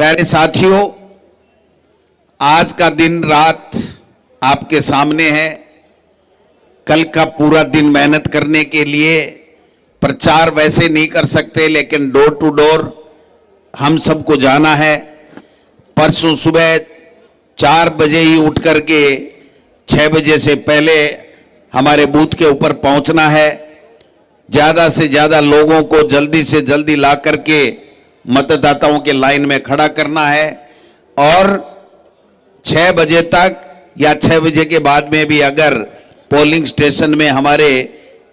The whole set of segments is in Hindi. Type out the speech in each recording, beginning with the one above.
प्यारे साथियों, आज का दिन रात आपके सामने है। कल का पूरा दिन मेहनत करने के लिए प्रचार वैसे नहीं कर सकते, लेकिन डोर टू डोर हम सबको जाना है। परसों सुबह 4 बजे ही उठ करके 6 बजे से पहले हमारे बूथ के ऊपर पहुंचना है। ज़्यादा से ज़्यादा लोगों को जल्दी से जल्दी ला करके मतदाताओं के लाइन में खड़ा करना है और 6 बजे तक या 6 बजे के बाद में भी अगर पोलिंग स्टेशन में हमारे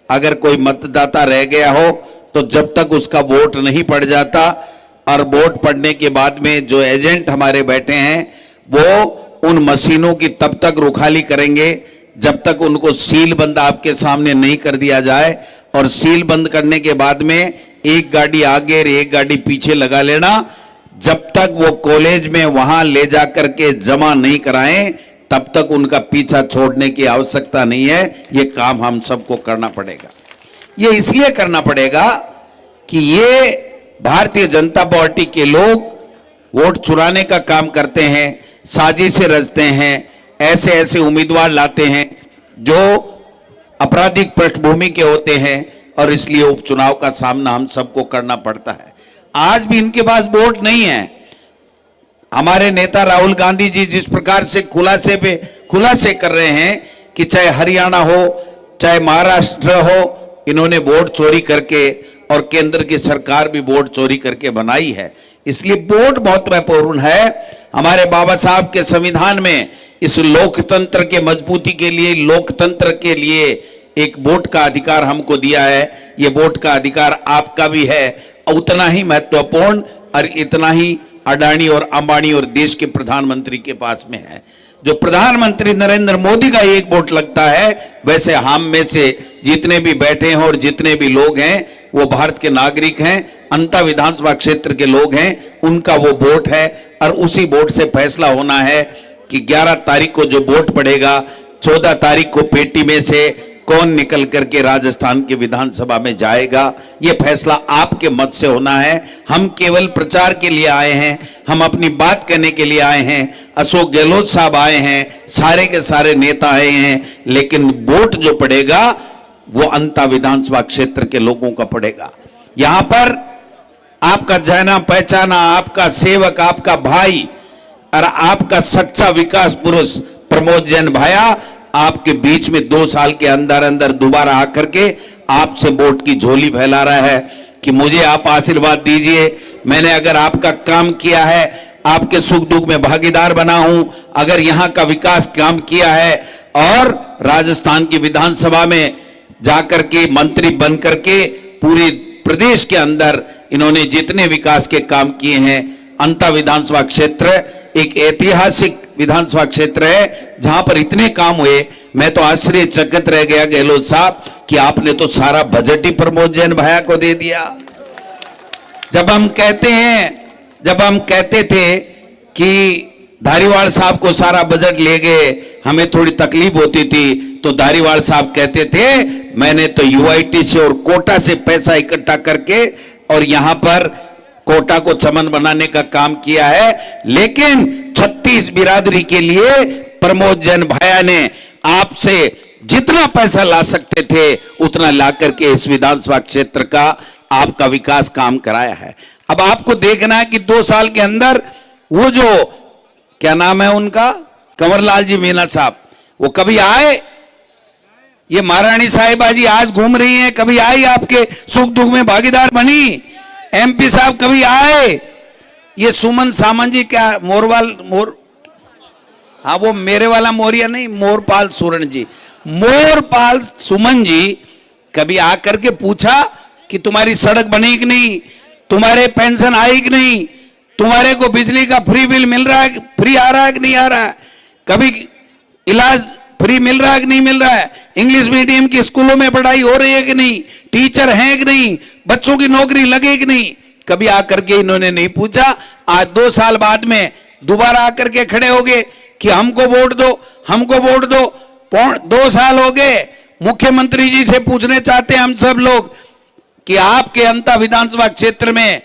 अगर कोई मतदाता रह गया हो तो जब तक उसका वोट नहीं पड़ जाता, और वोट पड़ने के बाद में जो एजेंट हमारे बैठे हैं वो उन मशीनों की तब तक रुखाली करेंगे जब तक उनको सील बंद आपके सामने नहीं कर दिया जाए। और सील बंद करने के बाद में एक गाड़ी आगे और एक गाड़ी पीछे लगा लेना। जब तक वो कॉलेज में वहां ले जा करके जमा नहीं कराएं तब तक उनका पीछा छोड़ने की आवश्यकता नहीं है। ये काम हम सबको करना पड़ेगा। ये इसलिए करना पड़ेगा कि ये भारतीय जनता पार्टी के लोग वोट चुराने का काम करते हैं, साजिशें रचते हैं, ऐसे ऐसे उम्मीदवार लाते हैं जो आपराधिक पृष्ठभूमि के होते हैं और इसलिए उपचुनाव का सामना हम सबको करना पड़ता है। आज भी इनके पास वोट नहीं है। हमारे नेता राहुल गांधी जी जिस प्रकार से खुलासे कर रहे हैं कि चाहे हरियाणा हो चाहे महाराष्ट्र हो, इन्होंने वोट चोरी करके और केंद्र की सरकार भी वोट चोरी करके बनाई है। इसलिए वोट बहुत महत्वपूर्ण है। हमारे बाबा साहब के संविधान में इस लोकतंत्र के मजबूती के लिए, लोकतंत्र के लिए एक वोट का अधिकार हमको दिया है। ये वोट का अधिकार आपका भी है, उतना ही महत्वपूर्ण और इतना ही अडानी और अंबानी और देश के प्रधानमंत्री के पास में है। जो प्रधानमंत्री नरेंद्र मोदी का एक वोट लगता है, वैसे हम में से जितने भी बैठे हैं और जितने भी लोग हैं वो भारत के नागरिक हैं, अंता विधानसभा क्षेत्र के लोग हैं, उनका वो वोट है। और उसी वोट से फैसला होना है कि 11 तारीख को जो वोट पड़ेगा, 14 तारीख को पेटी में से कौन निकल करके राजस्थान की विधानसभा में जाएगा। ये फैसला आपके मत से होना है। हम केवल प्रचार के लिए आए हैं, हम अपनी बात कहने के लिए आए हैं। अशोक गहलोत साहब आए हैं, सारे के सारे नेता आए हैं, लेकिन वोट जो पड़ेगा वो अंता विधानसभा क्षेत्र के लोगों का पड़ेगा। यहां पर आपका जाना पहचाना, आपका सेवक, आपका भाई और आपका सच्चा विकास पुरुष प्रमोद जैन भाया आपके बीच में 2 साल के अंदर अंदर दोबारा आकर के आपसे वोट की झोली फैला रहा है कि मुझे आप आशीर्वाद दीजिए। मैंने अगर आपका काम किया है, आपके सुख दुख में भागीदार बना हूं, अगर यहां का विकास काम किया है और राजस्थान की विधानसभा में जाकर के मंत्री बन करके पूरे प्रदेश के अंदर इन्होंने जितने विकास के काम किए हैं, अंता विधानसभा क्षेत्र एक ऐतिहासिक विधानसभा क्षेत्र है जहां पर इतने काम हुए। मैं तो आश्चर्यचकित रह गया गहलोत साहब कि आपने तो सारा बजट ही प्रमोद जैन भाया को दे दिया। जब हम कहते थे कि धारीवाल साहब को सारा बजट ले गए, हमें थोड़ी तकलीफ होती थी, तो धारीवाल साहब कहते थे मैंने तो यूआईटी से और कोटा से पैसा इकट्ठा करके और यहां पर कोटा को चमन बनाने का काम किया है। लेकिन 36 बिरादरी के लिए प्रमोद जैन भाया ने आपसे जितना पैसा ला सकते थे उतना ला करके इस विधानसभा क्षेत्र का आपका विकास काम कराया है। अब आपको देखना है कि 2 साल के अंदर वो जो क्या नाम है उनका, कंवरलाल जी मीणा साहब, वो कभी आए? ये महारानी साहिबा जी आज घूम रही हैं, कभी आई आपके सुख दुख में भागीदार बनी? एमपी साहब कभी आए? ये सुमन सामंत जी क्या हाँ वो मेरे वाला मोरिया नहीं, मोरपाल सुरण जी, मोरपाल सुमन जी कभी आकर के पूछा कि तुम्हारी सड़क बनी कि नहीं, तुम्हारे पेंशन आई कि नहीं, तुम्हारे को बिजली का फ्री बिल मिल रहा है, फ्री आ रहा है कि नहीं आ रहा है, कभी इलाज फ्री मिल रहा है कि नहीं मिल रहा है, इंग्लिश मीडियम की स्कूलों में पढ़ाई हो रही है कि नहीं, टीचर हैं कि नहीं, बच्चों की नौकरी लगे कि नहीं, कभी आकर के इन्होंने नहीं पूछा। आज 2 साल बाद में दोबारा आकर के खड़े हो गए कि हमको वोट दो, हमको वोट दो। 2 साल हो गए, मुख्यमंत्री जी से पूछने चाहते हैं हम सब लोग कि आपके अंता विधानसभा क्षेत्र में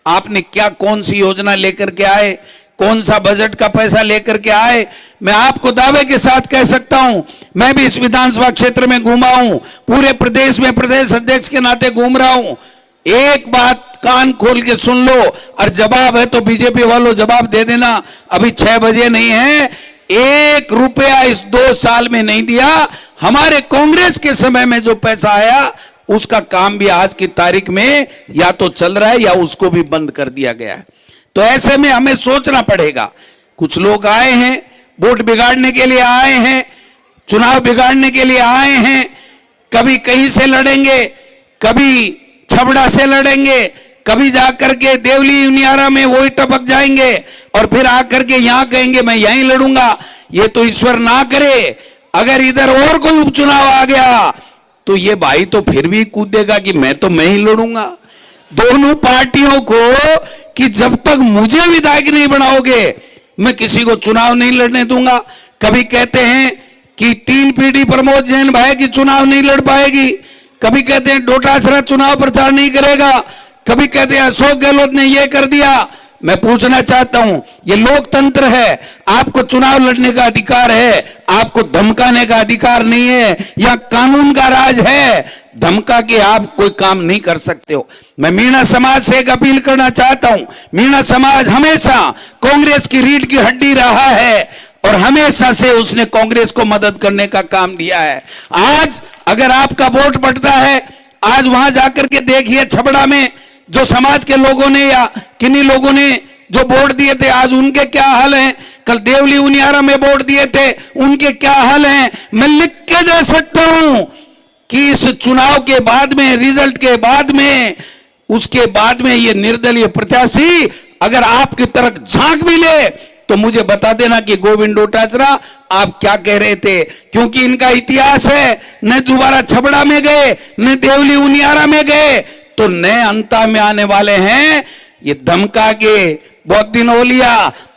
आपने क्या कौन सी योजना लेकर के आए, कौन सा बजट का पैसा लेकर के आए। मैं आपको दावे के साथ कह सकता हूं, मैं भी इस विधानसभा क्षेत्र में घूमा हूं, पूरे प्रदेश में प्रदेश अध्यक्ष के नाते घूम रहा हूं। एक बात कान खोल के सुन लो, और जवाब है तो बीजेपी वालों जवाब दे देना। अभी 6 बजे नहीं है, 1 रुपया इस 2 साल में नहीं दिया। हमारे कांग्रेस के समय में जो पैसा आया उसका काम भी आज की तारीख में या तो चल रहा है या उसको भी बंद कर दिया गया है। तो ऐसे में हमें सोचना पड़ेगा। कुछ लोग आए हैं, वोट बिगाड़ने के लिए आए हैं, चुनाव बिगाड़ने के लिए आए हैं। कभी कहीं से लड़ेंगे, कभी छबड़ा से लड़ेंगे, कभी जाकर के देवली उनियारा में वही टपक जाएंगे और फिर आकर के यहां कहेंगे मैं यहीं लड़ूंगा। ये तो ईश्वर ना करे, अगर इधर और कोई उपचुनाव आ गया तो ये भाई तो फिर भी कूदेगा कि मैं ही लड़ूंगा। दोनों पार्टियों को कि जब तक मुझे विधायक नहीं बनाओगे मैं किसी को चुनाव नहीं लड़ने दूंगा। कभी कहते हैं कि 3 पीढ़ी प्रमोद जैन भाई की चुनाव नहीं लड़ पाएगी, कभी कहते हैं डोटासरा चुनाव प्रचार नहीं करेगा, कभी कहते हैं अशोक गहलोत ने यह कर दिया। मैं पूछना चाहता हूं, यह लोकतंत्र है, आपको चुनाव लड़ने का अधिकार है, आपको धमकाने का अधिकार नहीं है। यह कानून का राज है, धमका के आप कोई काम नहीं कर सकते हो। मैं मीणा समाज से एक अपील करना चाहता हूं। मीणा समाज हमेशा कांग्रेस की रीढ़ की हड्डी रहा है और हमेशा से उसने कांग्रेस को मदद करने का काम दिया है। आज अगर आपका वोट बढ़ता है, आज वहां जाकर के देखिए छबड़ा में जो समाज के लोगों ने या किन्हीं लोगों ने जो वोट दिए थे आज उनके क्या हाल हैं। कल देवली उनियारा में वोट दिए थे उनके क्या हाल हैं। मैं लिख के दे सकता हूं कि इस चुनाव के बाद में, रिजल्ट के बाद में, उसके बाद में ये निर्दलीय प्रत्याशी अगर आपकी तरफ झांक भी ले तो मुझे बता देना कि गोविंद डोटासरा आप क्या कह रहे थे, क्योंकि इनका इतिहास है। न दोबारा छबड़ा में गए, न देवली उनियारा में गए, तो नए अंता में आने वाले हैं। ये धमका के बहुत दिन हो लिया,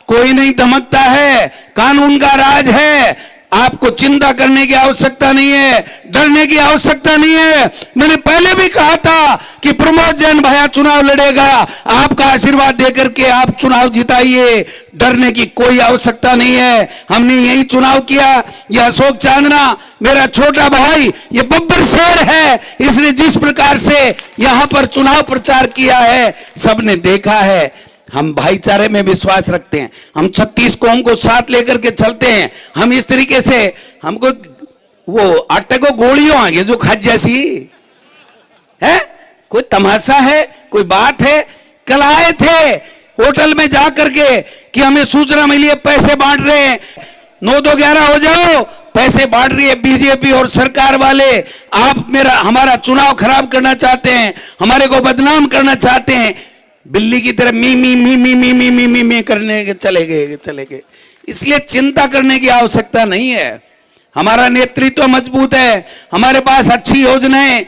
कोई नहीं धमकता है, कानून का राज है। आपको चिंता करने की आवश्यकता नहीं है, डरने की आवश्यकता नहीं है। मैंने पहले भी कहा था कि प्रमोद जैन भैया चुनाव लड़ेगा, आपका आशीर्वाद देकर के आप चुनाव जिताइए, डरने की कोई आवश्यकता नहीं है। हमने यही चुनाव किया। ये अशोक चांदना मेरा छोटा भाई, ये बब्बर शेर है, इसने जिस प्रकार से यहां पर चुनाव प्रचार किया है सबने देखा है। हम भाईचारे में विश्वास रखते हैं, हम 36 कौम को साथ लेकर के चलते हैं। हम इस तरीके से, हमको वो आटे को गोलियों आगे जो खाद जैसी है, कोई तमाशा है, कोई बात है। कल आए थे होटल में जाकर के कि हमें सूचना मिली है पैसे बांट रहे हैं, 9-2-11 हो जाओ, पैसे बांट रही है बीजेपी और सरकार वाले। आप हमारा चुनाव खराब करना चाहते हैं, हमारे को बदनाम करना चाहते हैं। बिल्ली की तरह मी मी मी मी मी मी मी मी मी करने के चले गए। इसलिए चिंता करने की आवश्यकता नहीं है। हमारा नेतृत्व मजबूत है, हमारे पास अच्छी योजनाएं,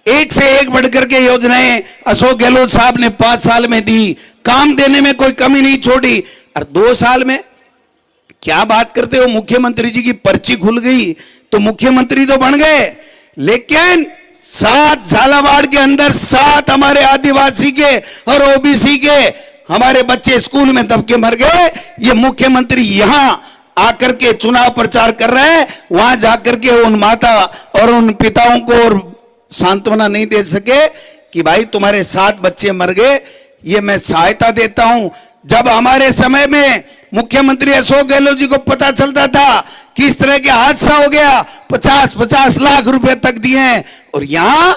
एक से एक बढ़कर के योजनाएं अशोक गहलोत साहब ने 5 साल में दी, काम देने में कोई कमी नहीं छोड़ी। और 2 साल में क्या बात करते हो, मुख्यमंत्री जी की पर्ची खुल गई तो मुख्यमंत्री तो बन गए, लेकिन 7 झालावाड़ के अंदर 7 हमारे आदिवासी के और ओबीसी के हमारे बच्चे स्कूल में दब के मर गए। ये मुख्यमंत्री यहां आकर के चुनाव प्रचार कर रहे हैं, वहां जाकर के उन माता और उन पिताओं को और सांत्वना नहीं दे सके कि भाई तुम्हारे 7 बच्चे मर गए, ये मैं सहायता देता हूं। जब हमारे समय में मुख्यमंत्री अशोक गहलोत जी को पता चलता था कि इस तरह के हादसा हो गया, 50-50 लाख रुपए तक दिए, और यहां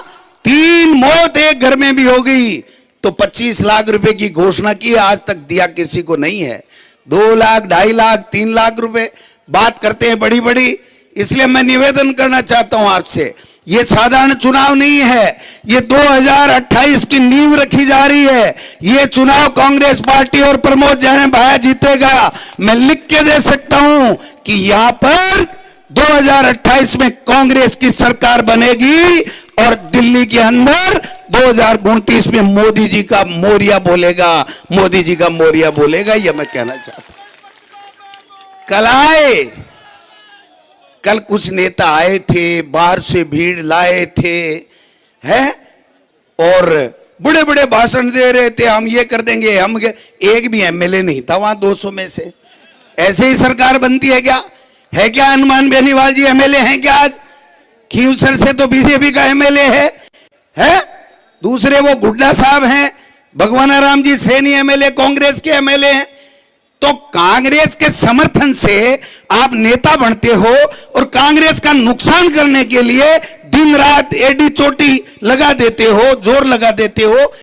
3 मौत एक घर में भी हो गई तो 25 लाख रुपए की घोषणा की, आज तक दिया किसी को नहीं है। 2 लाख, 2.5 लाख, 3 लाख रुपए बात करते हैं बड़ी बड़ी। इसलिए मैं निवेदन करना चाहता हूं आपसे, ये साधारण चुनाव नहीं है, ये 2028 की नींव रखी जा रही है। ये चुनाव कांग्रेस पार्टी और प्रमोद जैन भाया जीतेगा। मैं लिख के दे सकता हूं कि यहां पर 2028 में कांग्रेस की सरकार बनेगी और दिल्ली के अंदर 2029 में मोदी जी का मोरिया बोलेगा, मोदी जी का मोरिया बोलेगा। यह मैं कहना चाहता हूं। कल कुछ नेता आए थे, बाहर से भीड़ लाए थे, हैं, और बड़े बड़े भाषण दे रहे थे, हम ये कर देंगे, एक भी एमएलए नहीं था वहां 200 में से। ऐसे ही सरकार बनती है क्या? है क्या हनुमान बेनीवाल जी एमएलए हैं क्या? आज खींवसर से तो बीजेपी का एमएलए है? दूसरे वो गुड्डा साहब हैं, भगवानाराम जी सैनी एमएलए कांग्रेस के एमएलए हैं। तो कांग्रेस के समर्थन से आप नेता बनते हो और कांग्रेस का नुकसान करने के लिए दिन रात एडी चोटी लगा देते हो, जोर लगा देते हो।